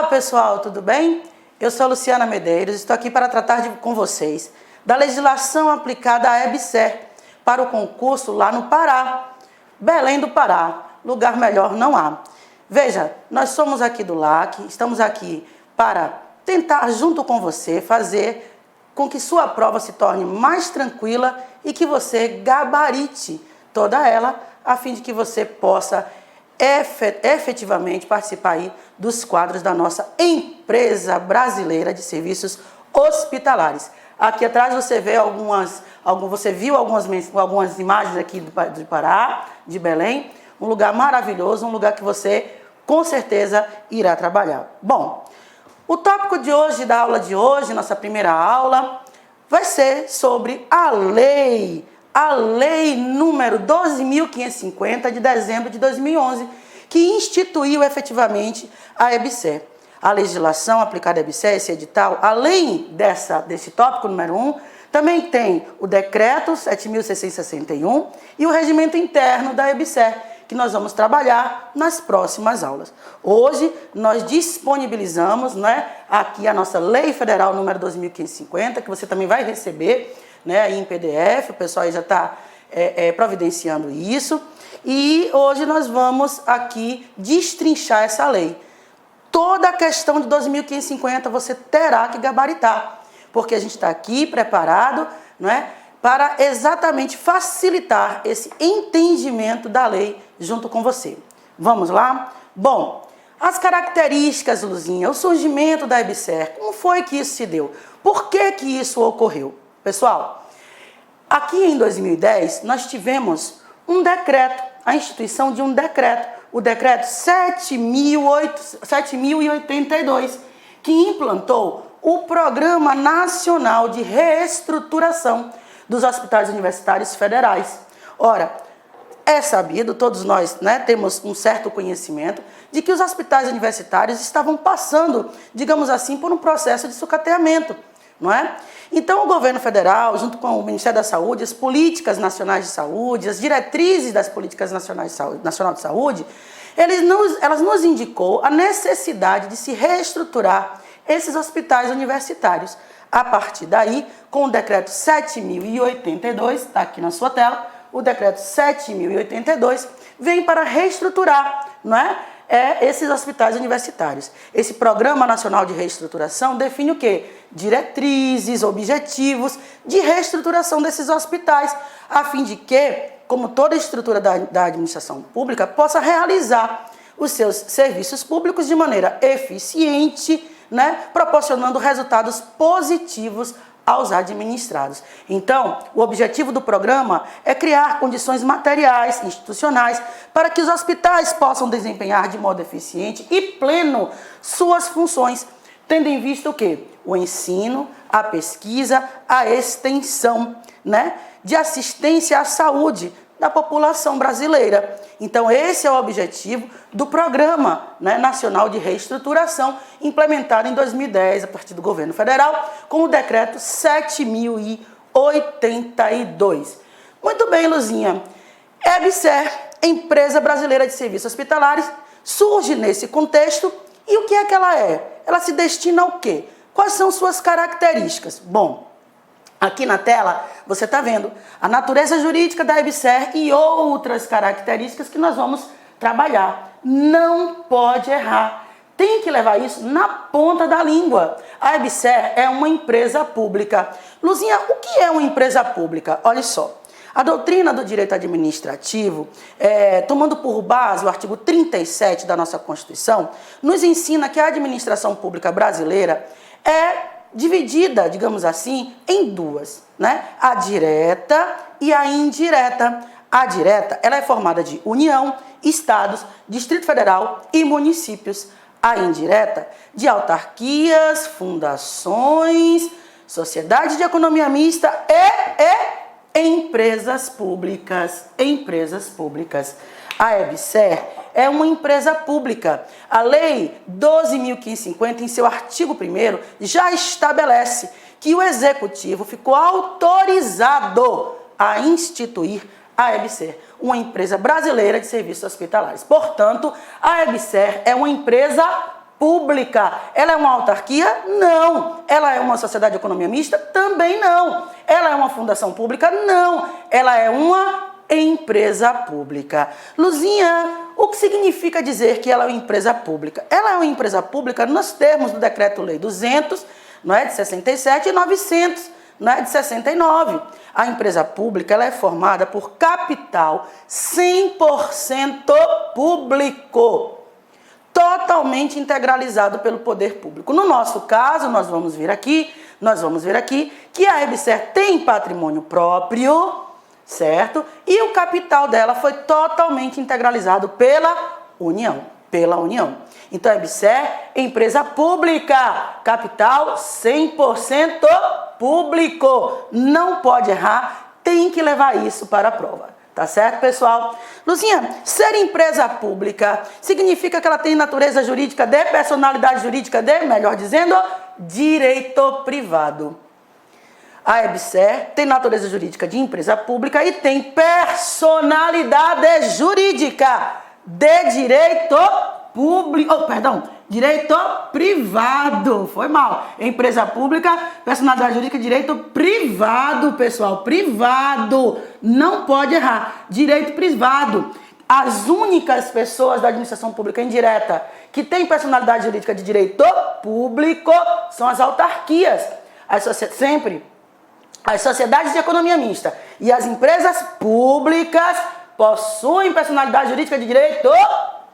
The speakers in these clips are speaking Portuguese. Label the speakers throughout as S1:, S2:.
S1: pessoal, tudo bem? Eu sou a Luciana Medeiros, estou aqui para tratar com vocês da legislação aplicada à EBSER para o concurso lá no Pará, Belém do Pará, lugar melhor não há. Veja, nós somos aqui do LAC, estamos aqui para tentar, junto com você, fazer com que sua prova se torne mais tranquila e que você gabarite toda ela, a fim de que você possa efetivamente participar aí dos quadros da nossa empresa brasileira de serviços hospitalares. Aqui atrás você vê você viu algumas imagens aqui do Pará, de Belém, um lugar maravilhoso, um lugar que você com certeza irá trabalhar. Bom, o tópico de hoje, da aula de hoje, nossa primeira aula, vai ser sobre a lei número 12.550 de dezembro de 2011, que instituiu efetivamente a EBSER. A legislação aplicada à EBSER, esse edital, além desse tópico número 1, também tem o decreto 7.661 e o regimento interno da EBSER, que nós vamos trabalhar nas próximas aulas. Hoje, nós disponibilizamos, aqui a nossa Lei Federal número 12.550, que você também vai receber, aí em PDF, o pessoal aí já está providenciando isso. E hoje nós vamos aqui destrinchar essa lei. Toda a questão de 12.550 você terá que gabaritar, porque a gente está aqui preparado, para exatamente facilitar esse entendimento da lei junto com você. Vamos lá? Bom, as características, Luzinha, o surgimento da EBSER, como foi que isso se deu? Por que que isso ocorreu? Pessoal, aqui em 2010 nós tivemos um decreto, a instituição de um decreto, o decreto 7.082, que implantou o Programa Nacional de Reestruturação dos Hospitais Universitários Federais. Ora, é sabido, todos nós temos um certo conhecimento de que os hospitais universitários estavam passando, digamos assim, por um processo de sucateamento, não é? Então, o governo federal, junto com o Ministério da Saúde, as políticas nacionais de saúde, as diretrizes das políticas nacionais de saúde, elas nos indicou a necessidade de se reestruturar esses hospitais universitários. A partir daí, com o decreto 7.082, está aqui na sua tela, o decreto 7.082 vem para reestruturar, esses hospitais universitários. Esse Programa Nacional de Reestruturação define o quê? Diretrizes, objetivos de reestruturação desses hospitais, a fim de que, como toda estrutura da administração pública, possa realizar os seus serviços públicos de maneira eficiente, proporcionando resultados positivos aos administrados. Então, o objetivo do programa é criar condições materiais, institucionais, para que os hospitais possam desempenhar de modo eficiente e pleno suas funções, tendo em vista o quê? O ensino, a pesquisa, a extensão, de assistência à saúde da população brasileira. Então, esse é o objetivo do Programa Nacional de Reestruturação, implementado em 2010, a partir do governo federal, com o decreto 7.082. Muito bem, Luzinha. EBSER, Empresa Brasileira de Serviços Hospitalares, surge nesse contexto. E o que é que ela é? Ela se destina ao quê? Quais são suas características? Bom, aqui na tela você está vendo a natureza jurídica da EBSER e outras características que nós vamos trabalhar. Não pode errar. Tem que levar isso na ponta da língua. A EBSER é uma empresa pública. Luzinha, o que é uma empresa pública? Olha só. A doutrina do direito administrativo, tomando por base o artigo 37 da nossa Constituição, nos ensina que a administração pública brasileira é dividida, digamos assim, em duas, a direta e a indireta. A direta, ela é formada de União, Estados, Distrito Federal e municípios. A indireta, de autarquias, fundações, sociedade de economia mista e empresas públicas. Empresas públicas. A EBSER é uma empresa pública. A Lei 12.550, em seu artigo 1º, já estabelece que o Executivo ficou autorizado a instituir a EBSER, uma empresa brasileira de serviços hospitalares. Portanto, a EBSER é uma empresa pública. Ela é uma autarquia? Não. Ela é uma sociedade de economia mista? Também não. Ela é uma fundação pública? Não. Ela é uma empresa pública. Luzinha, o que significa dizer que ela é uma empresa pública? Ela é uma empresa pública nos termos do Decreto-Lei 200, não é, de 67 e 900, não é, de 69. A empresa pública ela é formada por capital 100% público, totalmente integralizado pelo poder público. No nosso caso, nós vamos ver aqui que a EBSER tem patrimônio próprio, certo? E o capital dela foi totalmente integralizado pela União. Então, a EBSER é empresa pública, capital 100% público. Não pode errar, tem que levar isso para a prova. Tá certo, pessoal? Luzinha, ser empresa pública significa que ela tem natureza jurídica de personalidade jurídica de, melhor dizendo, direito privado. A EBSER tem natureza jurídica de empresa pública e tem personalidade jurídica de direito público, direito privado. Foi mal. Empresa pública, personalidade jurídica, direito privado, pessoal. Privado. Não pode errar. Direito privado. As únicas pessoas da administração pública indireta que têm personalidade jurídica de direito público são as autarquias. As sociedades de economia mista e as empresas públicas possuem personalidade jurídica de direito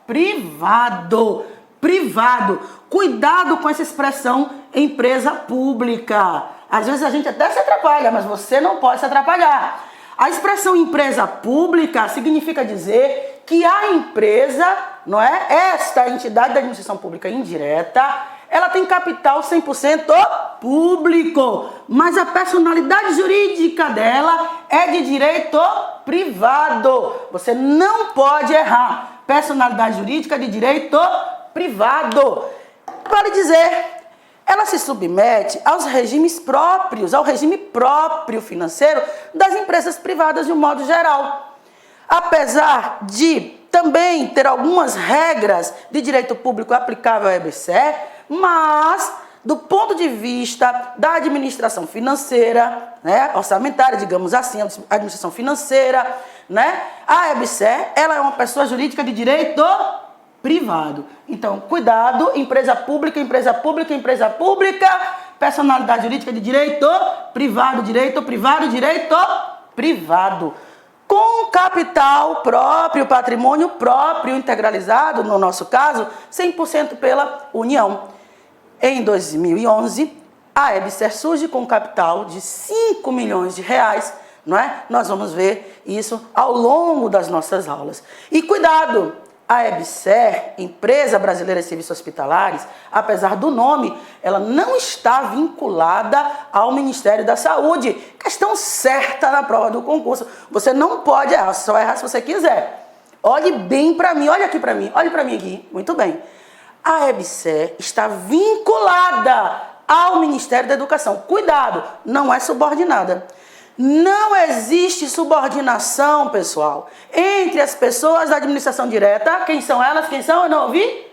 S1: privado. Privado. Cuidado com essa expressão empresa pública. Às vezes a gente até se atrapalha, mas você não pode se atrapalhar. A expressão empresa pública significa dizer que a empresa, não é? Esta entidade da administração pública indireta, ela tem capital 100% público, mas a personalidade jurídica dela é de direito privado. Você não pode errar. Personalidade jurídica de direito privado. Vale dizer, ela se submete aos regimes próprios, ao regime próprio financeiro das empresas privadas de um modo geral. Apesar de também ter algumas regras de direito público aplicável à EBSER, mas do ponto de vista da administração financeira, né, orçamentária, digamos assim, administração financeira, né, a EBSER, ela é uma pessoa jurídica de direito privado. Então, cuidado, empresa pública, personalidade jurídica de direito privado, direito privado. Com capital próprio, patrimônio próprio integralizado, no nosso caso, 100% pela União. Em 2011, a EBSER surge com um capital de 5 milhões de reais, não é? Nós vamos ver isso ao longo das nossas aulas. E cuidado, a EBSER, Empresa Brasileira de Serviços Hospitalares, apesar do nome, ela não está vinculada ao Ministério da Saúde. Questão certa na prova do concurso. Você não pode errar, você só vai errar se você quiser. Olhe bem para mim, olha aqui para mim, olhe para mim aqui. Muito bem. A EBSER está vinculada ao Ministério da Educação. Cuidado, não é subordinada. Não existe subordinação, pessoal, entre as pessoas da administração direta. Quem são elas? Quem são? Eu não ouvi?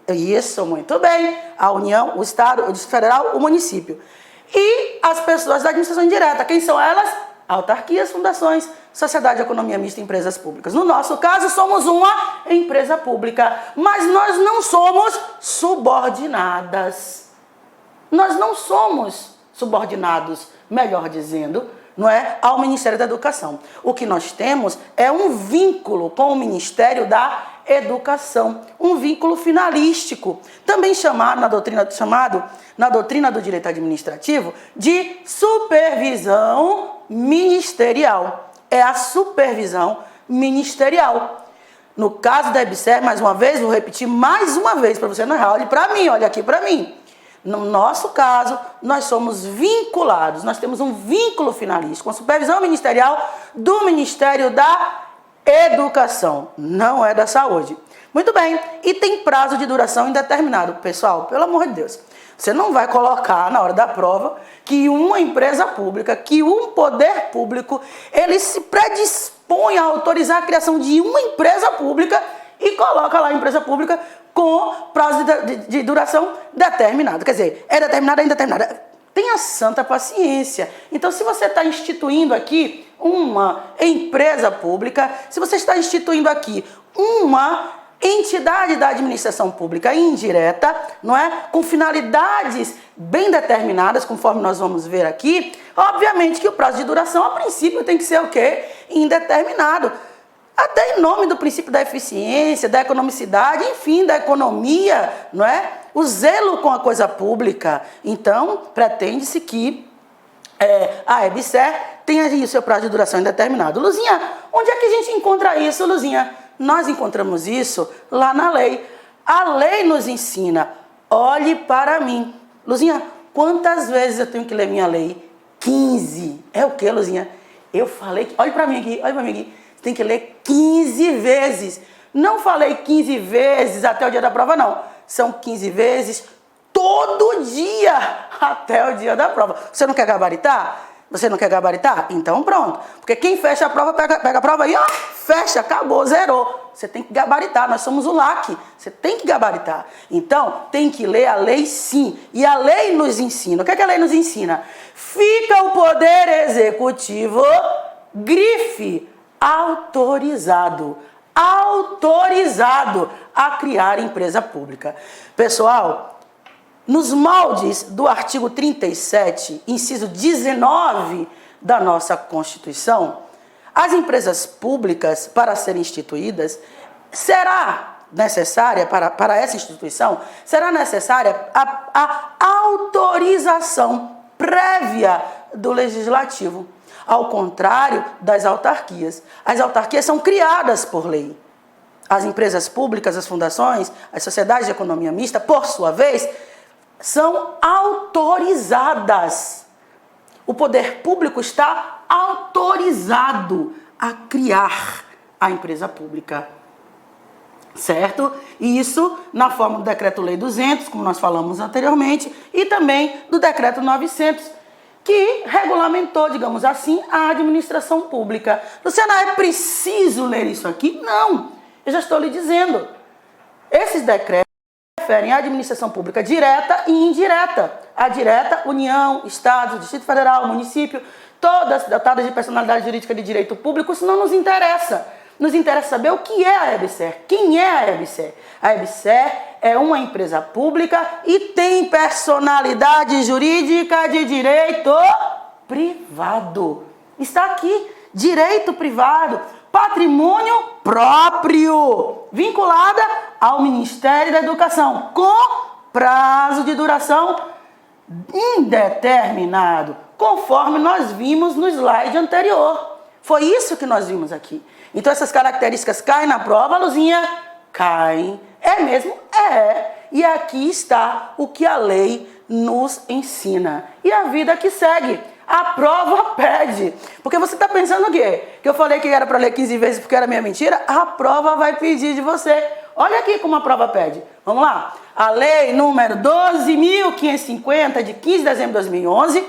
S1: Isso, muito bem. A União, o Estado, o Distrito Federal, o município. E as pessoas da administração indireta. Quem são elas? Autarquias, fundações, sociedade de economia mista e empresas públicas. No nosso caso, somos uma empresa pública, mas nós não somos subordinadas. Nós não somos subordinados, melhor dizendo, não é, ao Ministério da Educação. O que nós temos é um vínculo com o Ministério da Educação, um vínculo finalístico, também chamado na doutrina do direito administrativo de supervisão ministerial. É a supervisão ministerial. No caso da EBSER, mais uma vez, vou repetir mais uma vez para você não errar. Olhe para mim, olha aqui para mim. No nosso caso, nós somos vinculados, nós temos um vínculo finalístico com a supervisão ministerial do Ministério da Educação, não é da Saúde. Muito bem, e tem prazo de duração indeterminado. Pessoal, pelo amor de Deus, você não vai colocar na hora da prova que uma empresa pública, que um poder público, ele se predispõe a autorizar a criação de uma empresa pública e coloca lá a empresa pública com prazo de duração determinado. Quer dizer, é determinada, é indeterminada. Tenha santa paciência. Então, se você está instituindo aqui uma empresa pública, se você está instituindo aqui uma entidade da administração pública indireta, não é? Com finalidades bem determinadas, conforme nós vamos ver aqui, obviamente que o prazo de duração, a princípio, tem que ser o quê? Indeterminado. Até em nome do princípio da eficiência, da economicidade, enfim, da economia, não é? O zelo com a coisa pública. Então, pretende-se que a EBSER tenha aí o seu prazo de duração indeterminado. Luzinha, onde é que a gente encontra isso, Luzinha? Nós encontramos isso lá na lei. A lei nos ensina, olhe para mim. Luzinha, quantas vezes eu tenho que ler minha lei? 15. É o quê, Luzinha? Eu falei, olhe para mim aqui, olhe para mim aqui. Você tem que ler 15 vezes. Não falei 15 vezes até o dia da prova, não. São 15 vezes todo dia até o dia da prova. Você não quer gabaritar? Você não quer gabaritar? Então pronto. Porque quem fecha a prova, pega a prova aí, ó, fecha, acabou, zerou. Você tem que gabaritar, nós somos o LAC. Você tem que gabaritar. Então, tem que ler a lei sim. E a lei nos ensina. O que é que a lei nos ensina? Fica o poder executivo, grife, autorizado a criar empresa pública. Pessoal, nos moldes do artigo 37, inciso 19 da nossa Constituição, as empresas públicas, para serem instituídas, será necessária, para essa instituição, será necessária a autorização prévia do Legislativo, ao contrário das autarquias. As autarquias são criadas por lei. As empresas públicas, as fundações, as sociedades de economia mista, por sua vez, são autorizadas. O poder público está autorizado a criar a empresa pública. Certo? E isso na forma do Decreto-Lei 200, como nós falamos anteriormente, e também do Decreto 900, que regulamentou, digamos assim, a administração pública. Luciana, é preciso ler isso aqui? Não, eu já estou lhe dizendo. Esses decretos referem à administração pública direta e indireta. A direta, União, Estado, Distrito Federal, município, todas dotadas de personalidade jurídica de direito público, isso não nos interessa. Nos interessa saber o que é a EBSER. Quem é a EBSER? A EBSER é uma empresa pública e tem personalidade jurídica de direito privado. Está aqui, direito privado, patrimônio próprio, vinculada ao Ministério da Educação, com prazo de duração indeterminado, conforme nós vimos no slide anterior. Foi isso que nós vimos aqui. Então essas características caem na prova, Luzinha? Caem. É mesmo? É. E aqui está o que a lei nos ensina. E a vida que segue. A prova pede. Porque você está pensando o quê? Que eu falei que era para ler 15 vezes porque era minha mentira? A prova vai pedir de você. Olha aqui como a prova pede. Vamos lá. A lei número 12.550, de 15 de dezembro de 2011,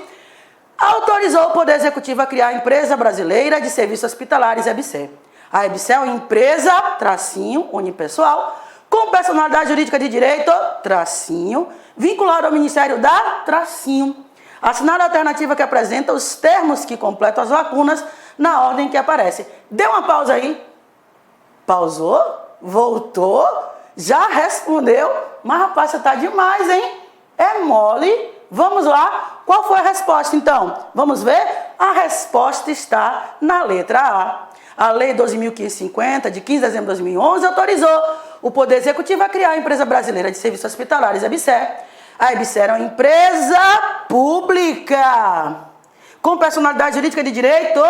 S1: autorizou o Poder Executivo a criar a Empresa Brasileira de Serviços Hospitalares, EBSER. A EBSER é uma empresa, tracinho, unipessoal, com personalidade jurídica de direito, tracinho, vinculada ao Ministério da, tracinho. Assinada a alternativa que apresenta os termos que completam as lacunas na ordem que aparece. Dê uma pausa aí. Pausou? Voltou? Já respondeu? Mas, rapaz, você está demais, hein? É mole. Vamos lá. Qual foi a resposta, então? Vamos ver? A resposta está na letra A. A Lei 12.550, de 15 de dezembro de 2011, autorizou o Poder Executivo a criar a Empresa Brasileira de Serviços Hospitalares, EBSER. A EBSER é uma empresa pública, com personalidade jurídica de direito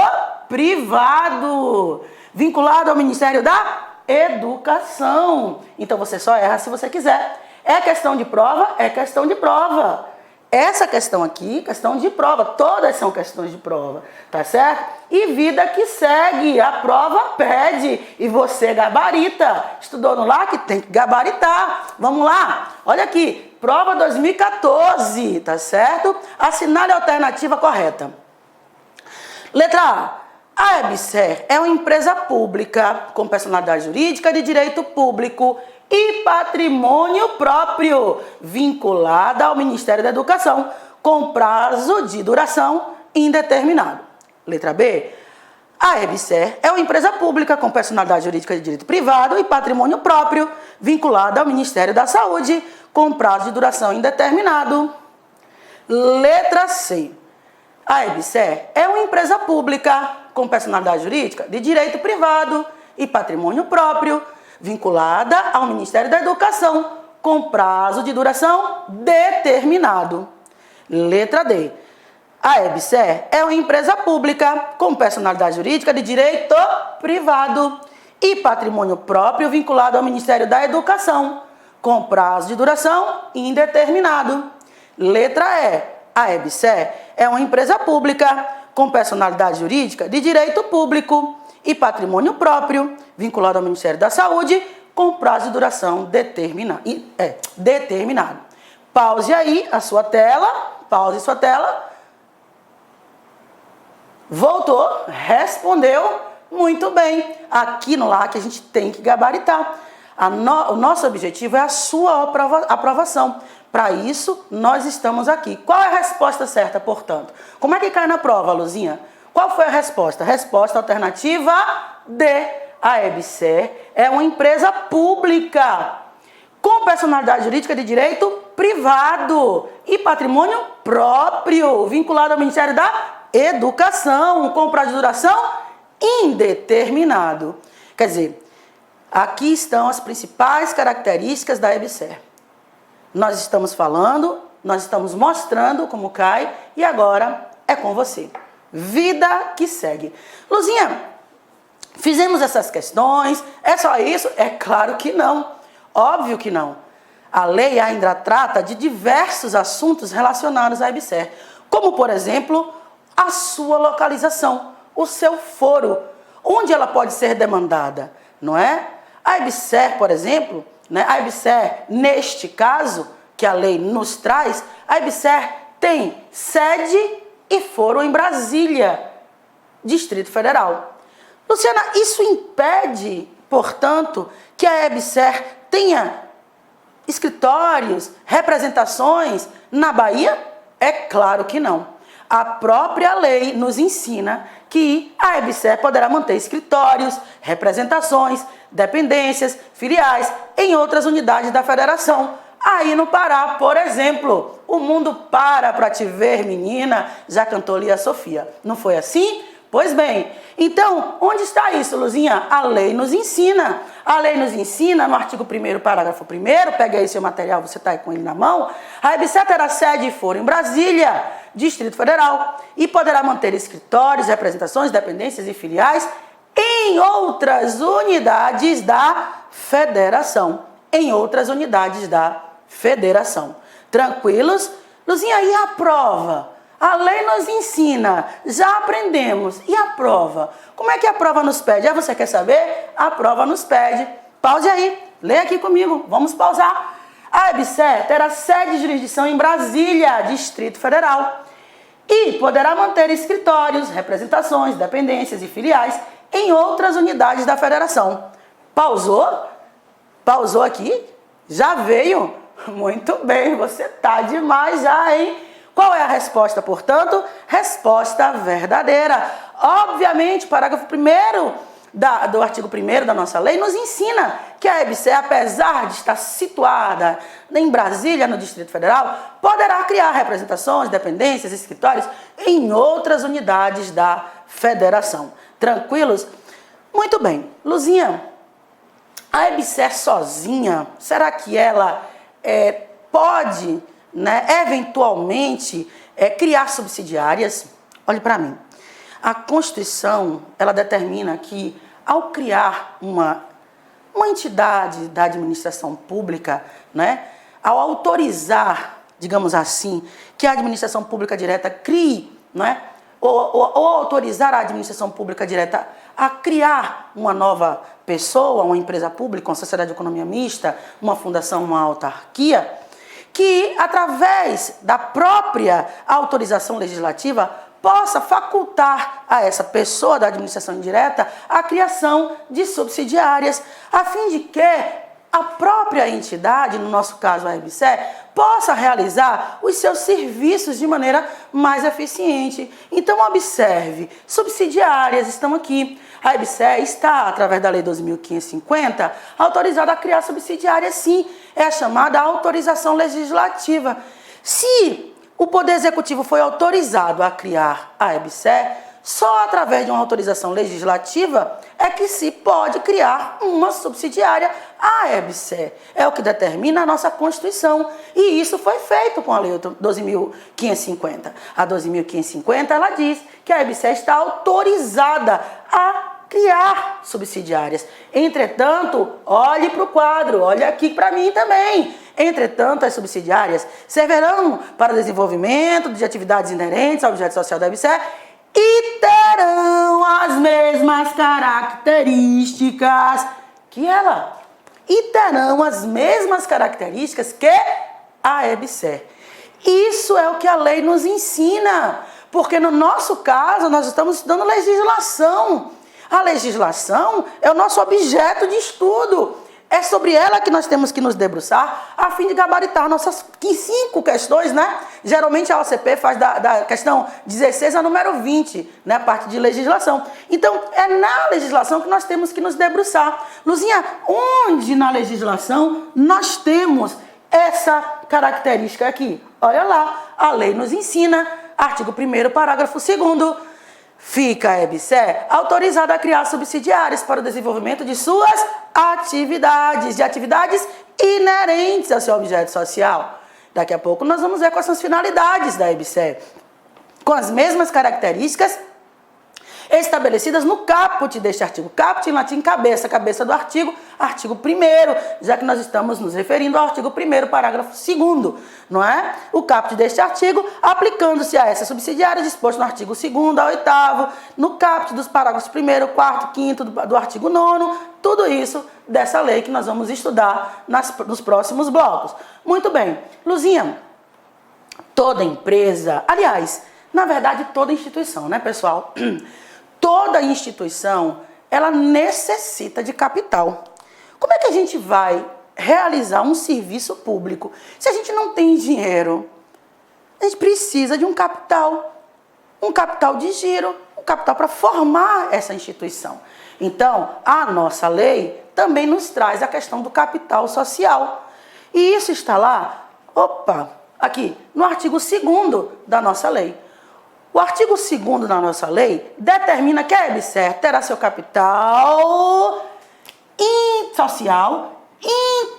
S1: privado, vinculado ao Ministério da Educação. Então você só erra se você quiser. É questão de prova? É questão de prova. Essa questão aqui, questão de prova, todas são questões de prova, tá certo? E vida que segue, a prova pede e você gabarita. Estudou no LAC? Tem que gabaritar. Vamos lá, olha aqui, prova 2014, tá certo? Assinale a alternativa correta. Letra A. A EBSER é uma empresa pública com personalidade jurídica de direito público e patrimônio próprio, vinculada ao Ministério da Educação, com prazo de duração indeterminado. Letra B. A EBSER é uma empresa pública com personalidade jurídica de direito privado e patrimônio próprio, vinculada ao Ministério da Saúde, com prazo de duração indeterminado. Letra C. A EBSER é uma empresa pública com personalidade jurídica de direito privado e patrimônio próprio, vinculada ao Ministério da Educação, com prazo de duração determinado. Letra D. A EBSER é uma empresa pública com personalidade jurídica de direito privado e patrimônio próprio vinculado ao Ministério da Educação, com prazo de duração indeterminado. Letra E. A EBSER é uma empresa pública com personalidade jurídica de direito público e patrimônio próprio vinculado ao Ministério da Saúde, com prazo de duração determinado. Pause aí a sua tela, pause sua tela. Voltou, respondeu, muito bem. Aqui no LAC a gente tem que gabaritar. O nosso objetivo é a sua aprovação. Para isso, nós estamos aqui. Qual é a resposta certa, portanto? Como é que cai na prova, Luzinha? Qual foi a resposta? Resposta alternativa D. A EBSER é uma empresa pública com personalidade jurídica de direito privado e patrimônio próprio, vinculado ao Ministério da Educação, com prazo de duração indeterminado. Quer dizer, aqui estão as principais características da EBSER. Nós estamos falando, nós estamos mostrando como cai e agora é com você. Vida que segue. Luzinha, fizemos essas questões, é só isso? É claro que não. Óbvio que não. A lei ainda trata de diversos assuntos relacionados à EBSER, como, por exemplo, a sua localização, o seu foro, onde ela pode ser demandada, não é? A EBSER, por exemplo, né? A EBSER, neste caso, que a lei nos traz, a EBSER tem sede e foro em Brasília, Distrito Federal. Luciana, isso impede, portanto, que a EBSER tenha escritórios, representações na Bahia? É claro que não. A própria lei nos ensina que a EBSER poderá manter escritórios, representações, dependências, filiais em outras unidades da federação. Aí no Pará, por exemplo, o mundo para te ver, menina, já cantou Lia Sofia. Não foi assim? Pois bem, então, onde está isso, Luzinha? A lei nos ensina. A lei nos ensina, no artigo 1º, parágrafo 1º, pega aí seu material, você está aí com ele na mão, a EBSER terá sede e foro em Brasília, Distrito Federal, e poderá manter escritórios, representações, dependências e filiais em outras unidades da federação. Em outras unidades da federação. Tranquilos? Luzinha, e a prova? A lei nos ensina, já aprendemos. E a prova? Como é que a prova nos pede? Você quer saber? A prova nos pede. Pause aí, lê aqui comigo, vamos pausar. A EBSER terá sede de jurisdição em Brasília, Distrito Federal, e poderá manter escritórios, representações, dependências e filiais em outras unidades da federação. Pausou? Pausou aqui? Já veio? Muito bem, você tá demais já, hein? Qual é a resposta, portanto? Resposta verdadeira. Obviamente, parágrafo 1º do artigo 1º da nossa lei nos ensina que a EBSER, apesar de estar situada em Brasília, no Distrito Federal, poderá criar representações, dependências, escritórios em outras unidades da federação. Tranquilos? Muito bem. Luzinha, a EBSER sozinha, será que ela pode, né, eventualmente, criar subsidiárias? Olhe para mim. A Constituição, ela determina que, ao criar uma entidade da administração pública, né, ao autorizar, digamos assim, que a administração pública direta crie, né, ou autorizar a administração pública direta a criar uma nova pessoa, uma empresa pública, uma sociedade de economia mista, uma fundação, uma autarquia, que, através da própria autorização legislativa, possa facultar a essa pessoa da administração indireta a criação de subsidiárias, a fim de que a própria entidade, no nosso caso a EBSE, possa realizar os seus serviços de maneira mais eficiente. Então, observe, subsidiárias estão aqui. A EBSE está, através da Lei 12.550, autorizada a criar subsidiárias, sim. É a chamada autorização legislativa. Se o Poder Executivo foi autorizado a criar a EBSE, só através de uma autorização legislativa é que se pode criar uma subsidiária à EBSE. É o que determina a nossa Constituição. E isso foi feito com a Lei 12.550. A 12.550, ela diz que a EBSE está autorizada a criar subsidiárias. Entretanto, olhe para o quadro, olhe aqui para mim também. Entretanto, as subsidiárias servirão para o desenvolvimento de atividades inerentes ao objeto social da EBSE e terão as mesmas características que ela. E terão as mesmas características que a EBSE. Isso é o que a lei nos ensina, porque no nosso caso nós estamos estudando legislação. A legislação é o nosso objeto de estudo. É sobre ela que nós temos que nos debruçar a fim de gabaritar nossas 5 questões, né? Geralmente a OCP faz da questão 16 a número 20, né? Parte de legislação. Então, é na legislação que nós temos que nos debruçar. Luzinha, onde na legislação nós temos essa característica aqui? Olha lá, a lei nos ensina, artigo 1º, parágrafo 2º, fica a EBSE autorizada a criar subsidiárias para o desenvolvimento de suas atividades inerentes ao seu objeto social. Daqui a pouco nós vamos ver quais são as finalidades da EBSE, com as mesmas características estabelecidas no caput deste artigo. Caput em latim, cabeça, cabeça do artigo, artigo 1º, já que nós estamos nos referindo ao artigo 1º, parágrafo 2º, não é? O caput deste artigo, aplicando-se a essa subsidiária disposto no artigo 2º ao 8º, no caput dos parágrafos 1º, 4º, 5º do artigo 9º, tudo isso dessa lei que nós vamos estudar nos próximos blocos. Muito bem. Luzinha, toda empresa, aliás, na verdade toda instituição, né, pessoal? Toda instituição, ela necessita de capital. Como é que a gente vai realizar um serviço público se a gente não tem dinheiro? A gente precisa de um capital de giro, um capital para formar essa instituição. Então, a nossa lei também nos traz a questão do capital social. E isso está lá, aqui, no artigo 2º da nossa lei. O artigo 2º da nossa lei determina que a EBSE terá seu capital social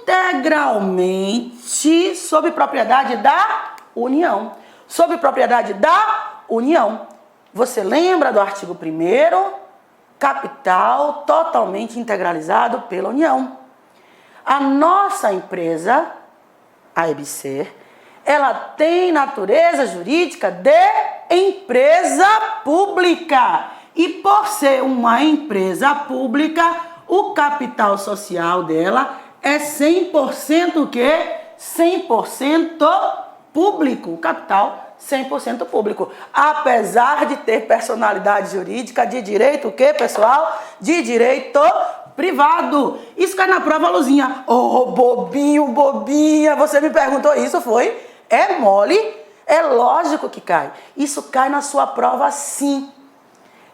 S1: integralmente sob propriedade da União. Sob propriedade da União. Você lembra do artigo 1º? Capital totalmente integralizado pela União. A nossa empresa, a EBSE, ela tem natureza jurídica de empresa pública. E por ser uma empresa pública, o capital social dela é 100% o quê? 100% público. O capital 100% público. Apesar de ter personalidade jurídica de direito o quê, pessoal? De direito privado. Isso cai na prova, Luzinha. Oh, bobinho, bobinha, você me perguntou isso, foi? É mole? É lógico que cai. Isso cai na sua prova, sim.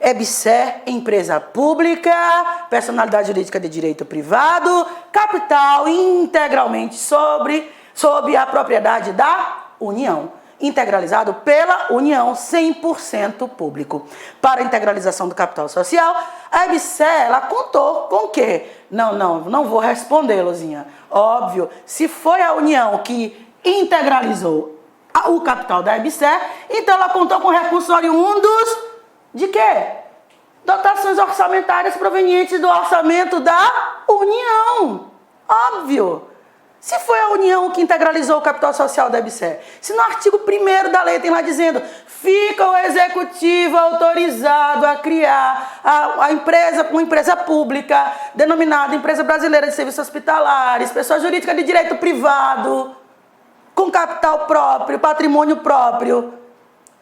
S1: EBSE, empresa pública, personalidade jurídica de direito privado, capital integralmente sob a propriedade da União. Integralizado pela União, 100% público. Para a integralização do capital social, a EBSE, ela contou com o quê? Não vou responder, Luzinha. Óbvio, se foi a União que integralizou o capital da EBSE, então ela contou com recursos oriundos de quê? Dotações orçamentárias provenientes do orçamento da União. Óbvio. Se foi a União que integralizou o capital social da EBSE, se no artigo 1º da lei tem lá dizendo fica o executivo autorizado a criar uma empresa pública denominada Empresa Brasileira de Serviços Hospitalares, pessoa jurídica de direito privado, com capital próprio, patrimônio próprio,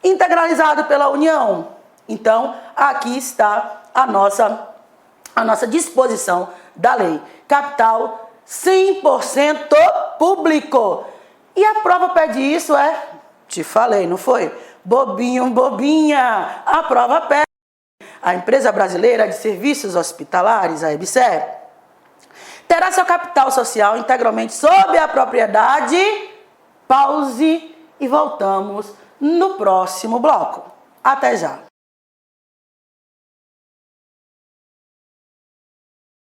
S1: integralizado pela União. Então, aqui está a nossa disposição da lei. Capital 100% público. E a prova pede isso, te falei, não foi? Bobinho, bobinha, a prova pede. A Empresa Brasileira de Serviços Hospitalares, a EBSER, terá seu capital social integralmente sob a propriedade. Pause e voltamos no próximo bloco. Até já!